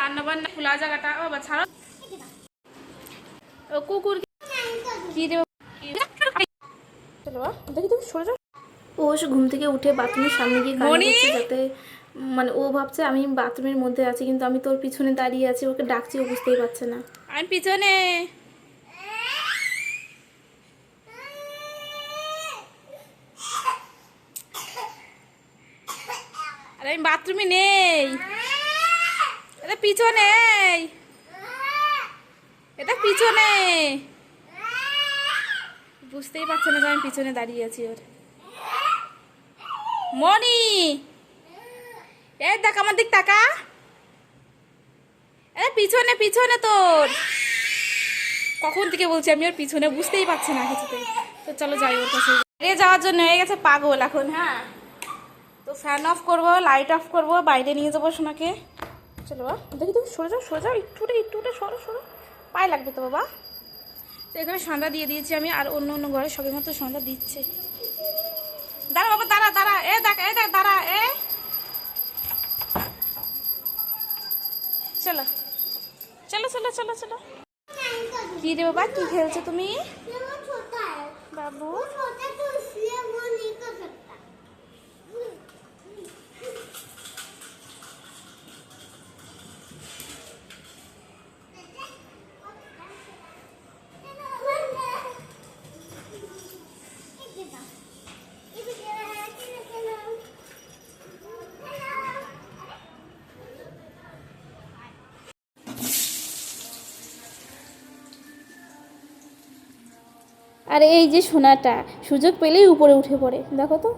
রান্না বান্না খোলা জায়গাটা বাবা ছাড়ো। ও কুকুর কি দেবো দেখি তুমি সরে যাও। ও ঘুম থেকে উঠে বাথরুমের সামনে গিয়ে কান্না করছে, যাতে মানে ও ভাবছে আমি বাথরুমের মধ্যে আছি, কিন্তু আমি তোর পিছনে দাঁড়িয়ে আছি, ওকে ডাকছি, ও বুঝতেই পারছে না আমি পিছনে। আরে আমি বাথরুমে নেই, এটা পিছনে, এটা পিছনে, বুঝতেই পারছে না যে আমি পিছনে দাঁড়িয়ে আছি ওর। মনি এই দেখ আমার দিক তাকা, এ পিছনে পিছনে তোর, কখন থেকে বলছি আমি ওর পিছনে, বুঝতেই পারছে না কিছুতে। তো চলো যাই ওর কাছে, বেরিয়ে যাওয়ার জন্য হয়ে গেছে পাগল এখন। হ্যাঁ তো ফ্যান অফ করবো, লাইট অফ করবো, বাইরে নিয়ে যাবো সোনাকে। চলো বাবা দেখি তুমি সরে যাও, সরে যাও, একটুটা সরো সরো, পায়ে লাগবে তো বাবা। তো এখানে সন্ধ্যা দিয়ে দিয়েছি আমি, আর অন্য অন্য ঘরে সবে মাত্র সন্ধ্যা দিচ্ছে। দাঁড়া বাবা দাঁড়া দাঁড়া, এ দেখ দাঁড়া, এ চলো চলো চলো চলো চলো। কি রে বাবা, কি খেলছো তুমি বাবু? আর এই যে সোনাটা সুযোগ পেলেই উপরে উঠে পড়ে, দেখো তো।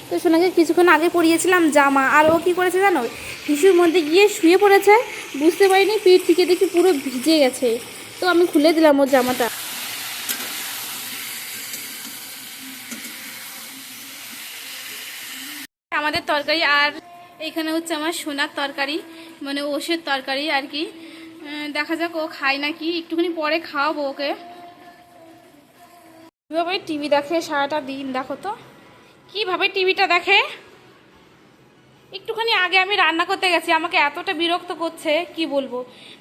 তো সোনাকে কিছুক্ষণ আগে পরিয়েছিলাম জামা, আর ও কী করেছে জানো, টিস্যুর মধ্যে গিয়ে শুয়ে পড়েছে, বুঝতে পারিনি, পিঠ থেকে দেখি পুরো ভিজে গেছে। তো আমি খুলে দিলাম ওর জামাটা। আমাদের তরকারি, আর এইখানে হচ্ছে আমার সোনার তরকারি, মানে ওষের তরকারি আর কি। দেখা যাক ও খায় নাকি, একটুখানি পরে খাওয়াবো ওকে। কীভাবে টিভি দেখে সারাটা দিন, দেখো তো কীভাবে টিভিটা দেখে। একটুখানি আগে আমি রান্না করতে গেছি, আমাকে এতটা বিরক্ত করছে কি বলবো।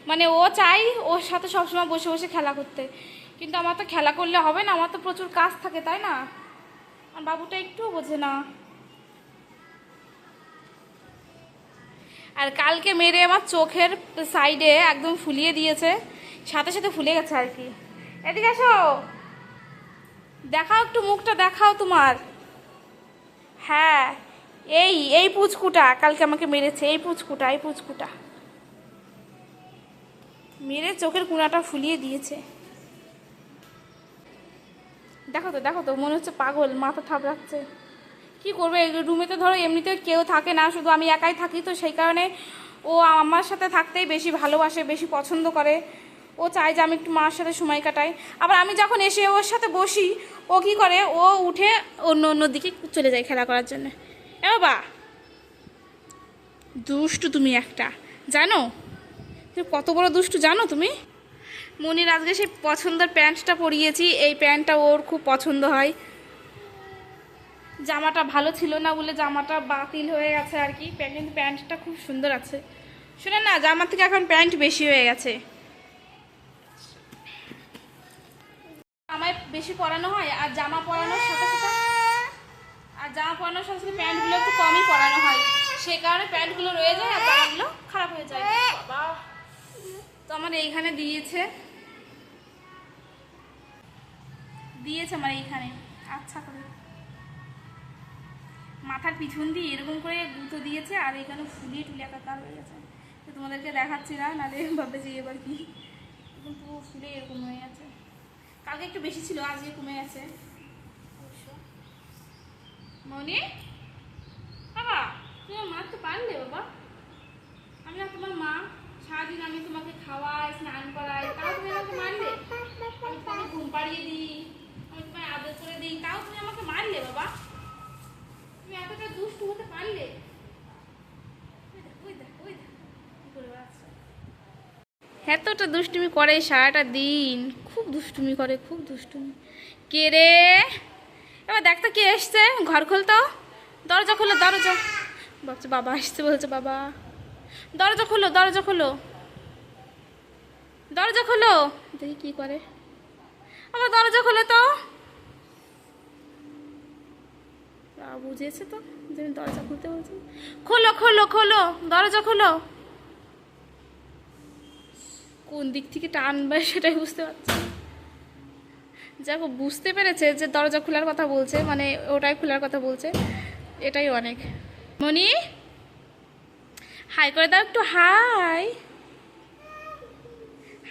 মানে ও চাই ওর সাথে সবসময় বসে বসে খেলা করতে, কিন্তু আমার তো খেলা করলে হবে না, আমার তো প্রচুর কাজ থাকে, তাই না? আর বাবুটা একটুও বোঝে না। আর কালকে মেরে আমার চোখের সাইডে একদম ফুলিয়ে দিয়েছে, সাথে সাথে ফুলে গেছে আর কি। এদিকে আসো, দেখাও একটু মুখটা, দেখাও তোমার। হ্যাঁ এই পুচকুটা কালকে আমাকে মেরেছে, এই পুচকুটা মেরে চোখের কোণাটা ফুলিয়ে দিয়েছে। দেখো তো মনে হচ্ছে পাগল, মাথা থাবড়াচ্ছে। কি করবে, রুমেতে ধরো এমনিতে কেউ থাকে না, শুধু আমি একাই থাকি, তো সেই কারণে ও আমার সাথে থাকতেই বেশি ভালোবাসে, বেশি পছন্দ করে। ও চায় যে আমি একটু মার সাথে সময় কাটাই। আবার আমি যখন এসে ওর সাথে বসি, ও কি করে, ও উঠে অন্য দিকে চলে যায় খেলা করার জন্য। এ বাবা দুষ্টু তুমি একটা, জানো তুমি কত বড় দুষ্টু জানো তুমি? মনির আজকে সেই পছন্দের প্যান্টটা পরিয়েছি, এই প্যান্টটা ওর খুব পছন্দ হয়। জামাটা ভালো ছিল না বলে জামাটা বাতিল হয়ে গেছে আর কি, কিন্তু প্যান্টটা খুব সুন্দর আছে। শুনে না, জামা থেকে এখন প্যান্ট বেশি হয়ে গেছে, আমায় বেশি পরানো হয়, আর জামা পরানোর সাথে প্যান্টগুলো একটু কমই পরানো হয়, সে কারণে প্যান্টগুলো রয়ে যায় আর জামাগুলো খারাপ হয়ে যায়। বাবা তো আমার এইখানে দিয়েছে আমার এইখানে, আচ্ছা করে মাথার পিছন দিয়ে এরকম করে গুঁতো দিয়েছে, আর এখানে ফুলিয়ে টুলিয়ে একাকার হয়ে গেছে। তো তোমাদেরকে দেখাচ্ছি না, নাহলে ভাববে যে এবার কি, এখন পুরো ফুলে এরকম হয়ে গেছে। কালকে একটু বেশি ছিল, আজকে কমে গেছে অবশ্য। মনে বাবা তুমি মারতে পারলে বাবা, আমি না তোমার মা, সারাদিন আমি তোমাকে খাওয়াই, স্নান করাই, তাও তুমি আমাকে মারলে? আমি তোমাকে ঘুম পাড়িয়ে দিই, আমি তোমায় আদর করে দিই, তাও তুমি আমাকে মারলে এতটা দুষ্টুমি করে সারাটা দিন, খুব দুষ্টুমি করে, খুব দুষ্টুমি। কে রে? এবার দেখ তো কে এসছে, ঘর খুলতো, দরজা খোলো, দরজা। ভাবছে বাবা আসছে, বলছে বাবা দরজা খোলো, দরজা খোলো, দরজা খোলো। দেখি কি করে, আবার দরজা খোলো তো। বুঝেছে তো যে আমি দরজা খুলতে বলছি। খোলো খোলো খোলো, দরজা খোলো। কোন দিক থেকে টানবে সেটাই বুঝতে পারছি না। যাক বুঝতে পেরেছে যে দরজা খোলার কথা বলছে, মানে ওটাই খোলার কথা বলছে, এটাই অনেক। মনি হাই করে দাও একটু, হাই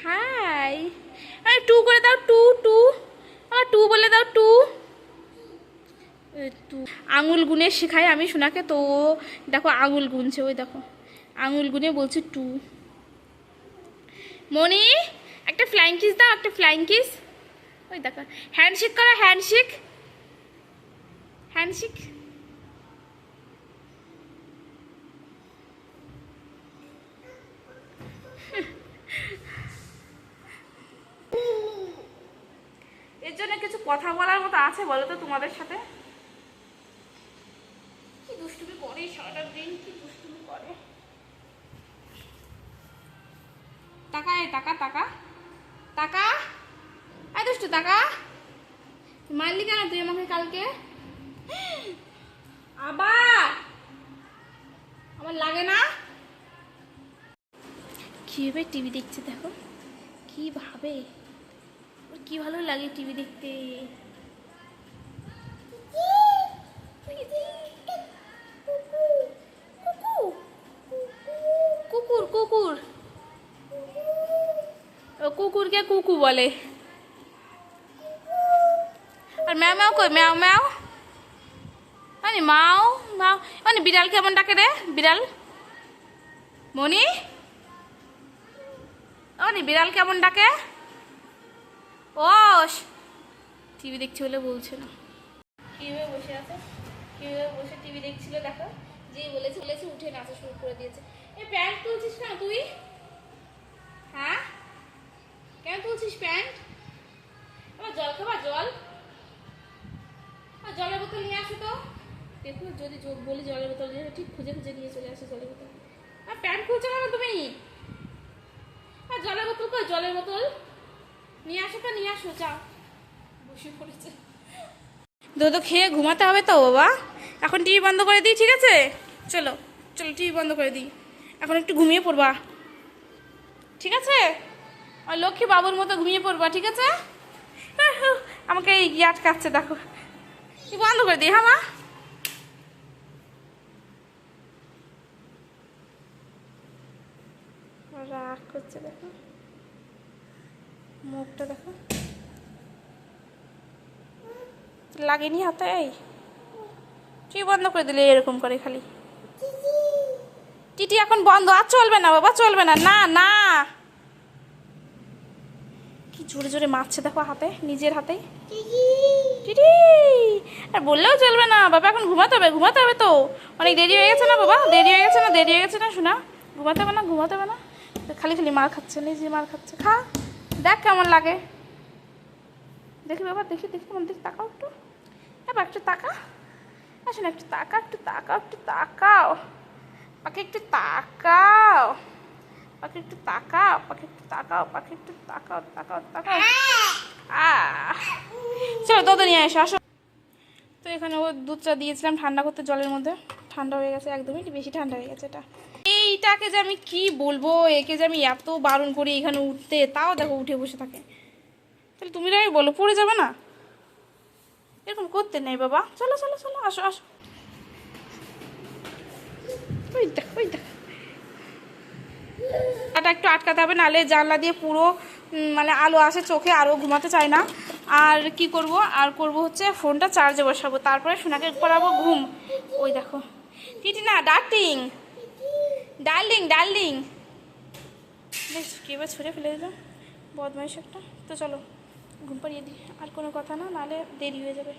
হাই। আরে টু করে দাও, টু টু, আবার টু বলে দাও, টু টু। আঙুল গুনে শেখাই আমি শোনাকে, তো দেখো আঙুল গুনছে, ওই দেখো আঙুল গুনে বলছে টু। মনি একটা ফ্লাইং কিস দাও, একটা ফ্লাইং কিস। ওই দেখো হ্যান্ডশেক করো, হ্যান্ডশেক, হ্যান্ডশেক। এর জন্য কিছু কথা বলার মতো আছে বলো তো তোমাদের সাথে? কি দুষ্টুমি করে সারাটা দিন, কি দুষ্টুমি করে। টাকা এ টাকা, টাকা টাকা, আয় দুষ্টু টাকা। মারলি কেন তুই আমাকে কালকে? আবার আমার লাগে না। কিভাবে টিভি দেখছে দেখো, কি ভাবে, ওর কি ভালো লাগে টিভি দেখতে। কুকুর কুকুর, ও কুকুরকে কুকু বলে। আর ম্যাও ম্যাও কই, ম্যাও ম্যাও, মানে মাও মাও, মানে বিড়াল কেমন ডাকে রে, বিড়াল। মনি মানে বিড়াল কেমন ডাকে? ওস টিভি দেখছি বলে বলছে না। কিভাবে বসে আছে, কিভাবে বসে টিভি দেখছিল দেখো, যে বলেছে বলেছে উঠে নাচা শুরু করে দিয়েছে। এই প্যান্ট তুলছিস কেন তুই? হ্যাঁ কেন তুলছিস প্যান্ট? আবার জল খাবার, জল, আর জলের বোতল নিয়ে আসো তো। দেখো যদি বলি জলের বোতল নিয়ে, ঠিক খুঁজে খুঁজে নিয়ে চলে আসে জলের বোতল। আর প্যান্ট খুলছো কেন তুমি? আর জলের বোতল কই, জলের বোতল নিয়ে আসো তো, নিয়ে আসো, যাও। বসে পড়েছে। দুধ খেয়ে ঘুমাতে হবে তো বাবা, এখন টিভি বন্ধ করে দিই, ঠিক আছে? চলো চলো টিভি বন্ধ করে দিই, এখন একটু ঘুমিয়ে পড়বা, ঠিক আছে? আর লক্ষ্মী বাবুর মতো ঘুমিয়ে পড়বা, ঠিক আছে? আমাকে এই আটকাচ্ছে দেখো, বন্ধ করে দিই। হ্যাঁ মা, রাগ করছে দেখো, মুখটা দেখো, লাগেনি হাতে। এই তুই বন্ধ করে দিলে এরকম করে খালি। টিটি এখন বন্ধ, আর চলবে না বাবা, চলবে না, না না। কি জোরে জোরে মারছে দেখো হাতে, নিজের হাতেই। টিটি আর বললেও চলবে না বাবা, এখন ঘুমাতে হবে, ঘুমাতে হবে তো, অনেক দেরি হয়ে গেছে না বাবা, দেরি হয়ে গেছে না, দেরি হয়ে গেছে না শোনা, ঘুমাতে হবে না, ঘুমাতে হবে না। খালি খালি মার খাচ্ছে, নিজে মার খাচ্ছে, খা দেখ কেমন লাগে। দেখি বাবা, দেখি দেখি মন দিকে তাকাও একটু, এবার একটু তাকা, আসুন একটু তাকা, একটু তাকাও, একটু তাকাও পাখি, একটু তাকাও পাখি, একটু তাকাও পাখি, একটু তাকাও পাখি, একটু তাকাও, তাকাও তাকাও। চলো দুধ নিয়ে এসো, আসো। তো এখানে ও দুধটা দিয়েছিলাম ঠান্ডা করতে জলের মধ্যে, ঠান্ডা হয়ে গেছে, একদমই বেশি ঠান্ডা হয়ে গেছে এটা। এইটাকে যে আমি কি বলবো, একে যে আমি এত বারণ করি এখানে উঠতে, তাও দেখো উঠে বসে থাকে। তাহলে তুমি রাই বলো, পড়ে যাবে না, এরকম করতে নেই বাবা। চলো চলো চলো, আসো আসো। ওই দেখ, ওই দেখ, এটা একটু আটকাতে হবে, নাহলে জানলা দিয়ে পুরো মানে আলো আসে চোখে, আরও ঘুমাতে চায় না। আর কি করব, আর করব হচ্ছে ফোনটা চার্জে বসাবো, তারপরে সোনাকে পড়াবো ঘুম। ওই দেখো টিটি না, ডার্টিং, ডার্লিং ডার্লিং, বেশ কীভাবে ছুঁড়ে ফেলে দিল, বদমাইশ একটা। তো চলো ঘুম পাড়িয়ে দিই, আর কোনো কথা না, নাহলে দেরি হয়ে যাবে।